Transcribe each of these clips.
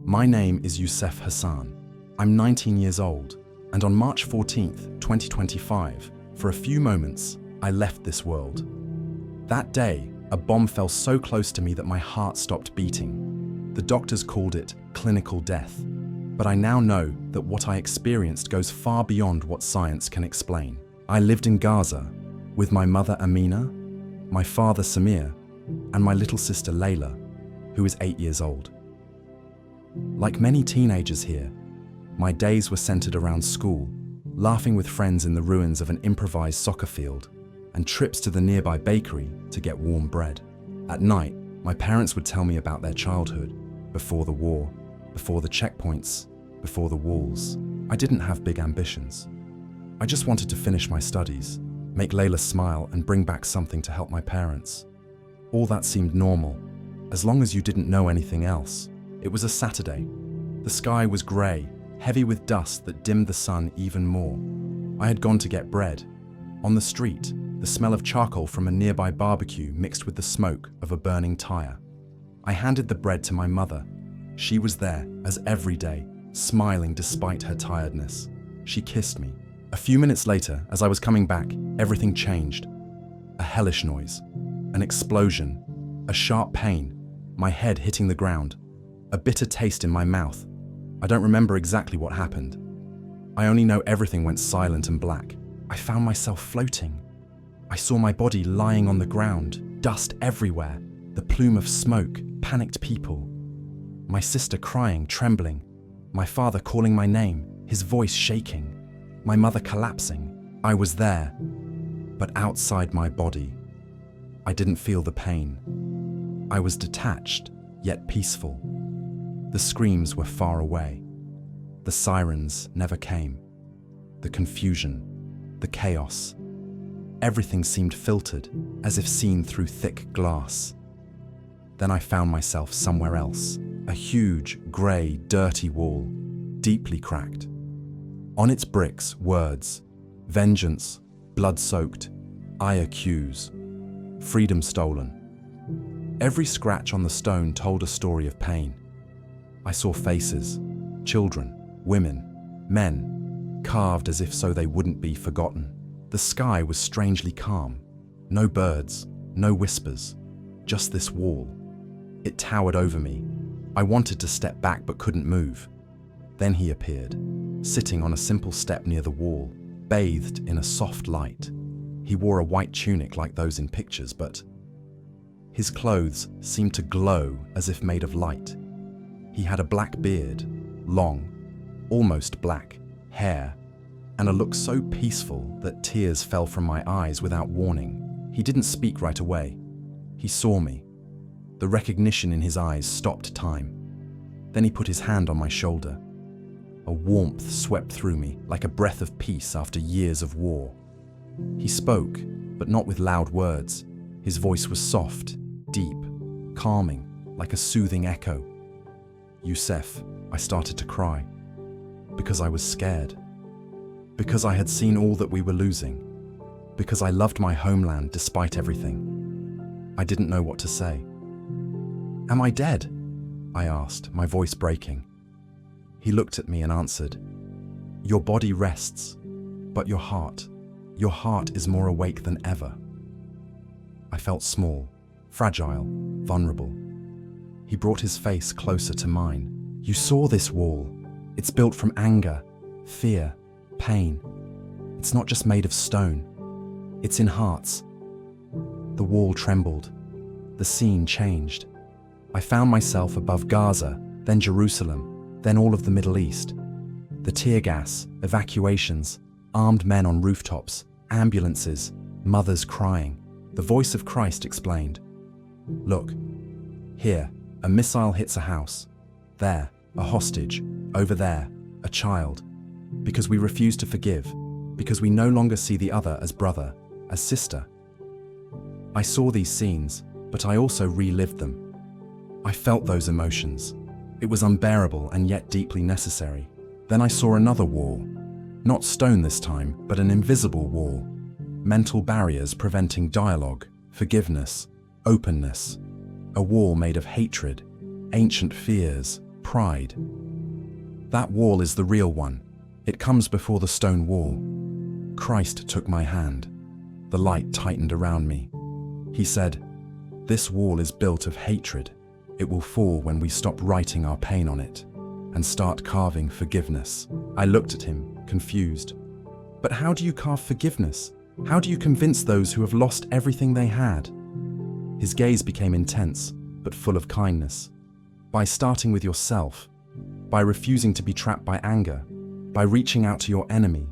My name is Youssef Hassan. I'm 19 years old, and on March 14th, 2025, for a few moments, I left this world. That day, a bomb fell so close to me that my heart stopped beating. The doctors called it clinical death, but I now know that what I experienced goes far beyond what science can explain. I lived in Gaza with my mother Amina, my father Samir, and my little sister Layla, who is 8 years old. Like many teenagers here, my days were centered around school, laughing with friends in the ruins of an improvised soccer field, and trips to the nearby bakery to get warm bread. At night, my parents would tell me about their childhood, before the war, before the checkpoints, before the walls. I didn't have big ambitions. I just wanted to finish my studies, make Layla smile, and bring back something to help my parents. All that seemed normal, as long as you didn't know anything else. It was a Saturday. The sky was grey, heavy with dust that dimmed the sun even more. I had gone to get bread. On the street, the smell of charcoal from a nearby barbecue mixed with the smoke of a burning tire. I handed the bread to my mother. She was there, as every day, smiling despite her tiredness. She kissed me. A few minutes later, as I was coming back, everything changed. A hellish noise, an explosion, a sharp pain, my head hitting the ground, a bitter taste in my mouth. I don't remember exactly what happened. I only know everything went silent and black. I found myself floating. I saw my body lying on the ground, dust everywhere, the plume of smoke, panicked people. My sister crying, trembling. My father calling my name, his voice shaking. My mother collapsing. I was there, but outside my body. I didn't feel the pain. I was detached, yet peaceful. The screams were far away. The sirens never came. The confusion, the chaos. Everything seemed filtered, as if seen through thick glass. Then I found myself somewhere else, a huge, grey, dirty wall, deeply cracked. On its bricks, words: vengeance, blood-soaked, I accuse, freedom stolen. Every scratch on the stone told a story of pain. I saw faces, children, women, men, carved as if so they wouldn't be forgotten. The sky was strangely calm. No birds, no whispers, just this wall. It towered over me. I wanted to step back but couldn't move. Then he appeared, sitting on a simple step near the wall, bathed in a soft light. He wore a white tunic like those in pictures, but his clothes seemed to glow as if made of light. He had a black beard, long, almost black, hair, and a look so peaceful that tears fell from my eyes without warning. He didn't speak right away. He saw me. The recognition in his eyes stopped time. Then he put his hand on my shoulder. A warmth swept through me like a breath of peace after years of war. He spoke, but not with loud words. His voice was soft, deep, calming, like a soothing echo. Youssef, I started to cry. Because I was scared. Because I had seen all that we were losing. Because I loved my homeland despite everything. I didn't know what to say. Am I dead? I asked, my voice breaking. He looked at me and answered, your body rests, but your heart is more awake than ever. I felt small, fragile, vulnerable. He brought his face closer to mine. You saw this wall. It's built from anger, fear, pain. It's not just made of stone. It's in hearts. The wall trembled. The scene changed. I found myself above Gaza, then Jerusalem, then all of the Middle East. The tear gas, evacuations, armed men on rooftops, ambulances, mothers crying. The voice of Christ explained, look, here, a missile hits a house. There, a hostage. Over there, a child. Because we refuse to forgive. Because we no longer see the other as brother, as sister. I saw these scenes, but I also relived them. I felt those emotions. It was unbearable and yet deeply necessary. Then I saw another wall. Not stone this time, but an invisible wall. Mental barriers preventing dialogue, forgiveness, openness. A wall made of hatred, ancient fears, pride. That wall is the real one. It comes before the stone wall. Christ took my hand. The light tightened around me. He said, "This wall is built of hatred. It will fall when we stop writing our pain on it and start carving forgiveness." I looked at him, confused. But how do you carve forgiveness? How do you convince those who have lost everything they had? His gaze became intense, but full of kindness. By starting with yourself, by refusing to be trapped by anger, by reaching out to your enemy,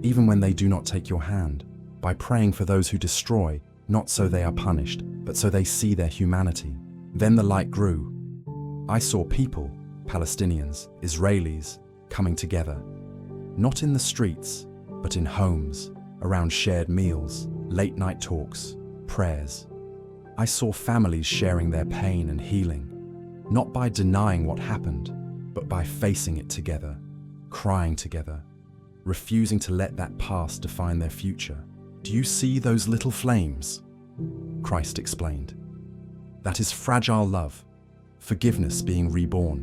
even when they do not take your hand, by praying for those who destroy, not so they are punished, but so they see their humanity. Then the light grew. I saw people, Palestinians, Israelis, coming together, not in the streets, but in homes, around shared meals, late-night talks, prayers. I saw families sharing their pain and healing, not by denying what happened, but by facing it together, crying together, refusing to let that past define their future. "Do you see those little flames?" Christ explained. "That is fragile love, forgiveness being reborn.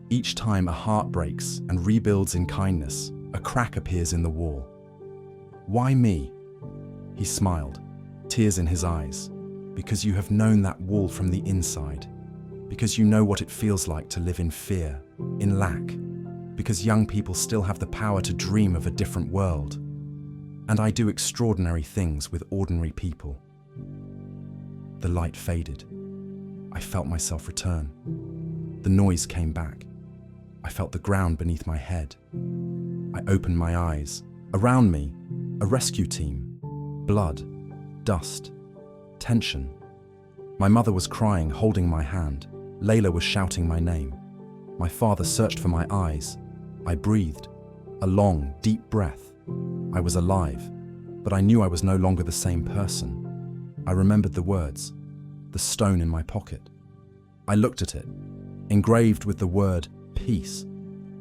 Each time a heart breaks and rebuilds in kindness, a crack appears in the wall." "Why me?" He smiled, tears in his eyes. "Because you have known that wall from the inside. Because you know what it feels like to live in fear, in lack. Because young people still have the power to dream of a different world. And I do extraordinary things with ordinary people." The light faded. I felt myself return. The noise came back. I felt the ground beneath my head. I opened my eyes. Around me, a rescue team. Blood, dust, tension. My mother was crying, holding my hand. Layla was shouting my name. My father searched for my eyes. I breathed, a long, deep breath. I was alive, but I knew I was no longer the same person. I remembered the words, the stone in my pocket. I looked at it, engraved with the word peace,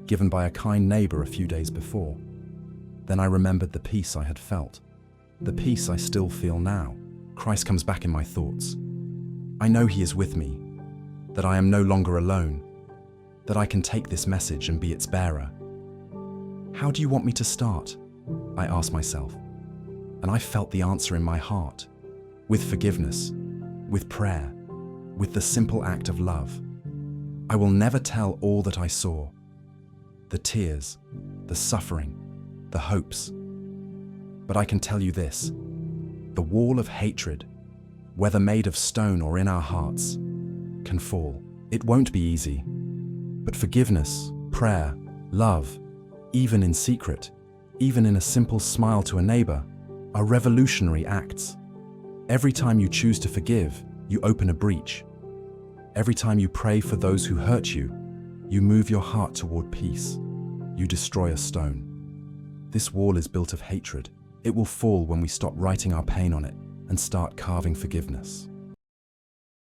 given by a kind neighbor a few days before. Then I remembered the peace I had felt, the peace I still feel now. Christ comes back in my thoughts. I know He is with me, that I am no longer alone, that I can take this message and be its bearer. How do you want me to start? I asked myself, and I felt the answer in my heart, with forgiveness, with prayer, with the simple act of love. I will never tell all that I saw, the tears, the suffering, the hopes. But I can tell you this, the wall of hatred, whether made of stone or in our hearts, can fall. It won't be easy, but forgiveness, prayer, love, even in secret, even in a simple smile to a neighbor, are revolutionary acts. Every time you choose to forgive, you open a breach. Every time you pray for those who hurt you, you move your heart toward peace. You destroy a stone. This wall is built of hatred. It will fall when we stop writing our pain on it and start carving forgiveness.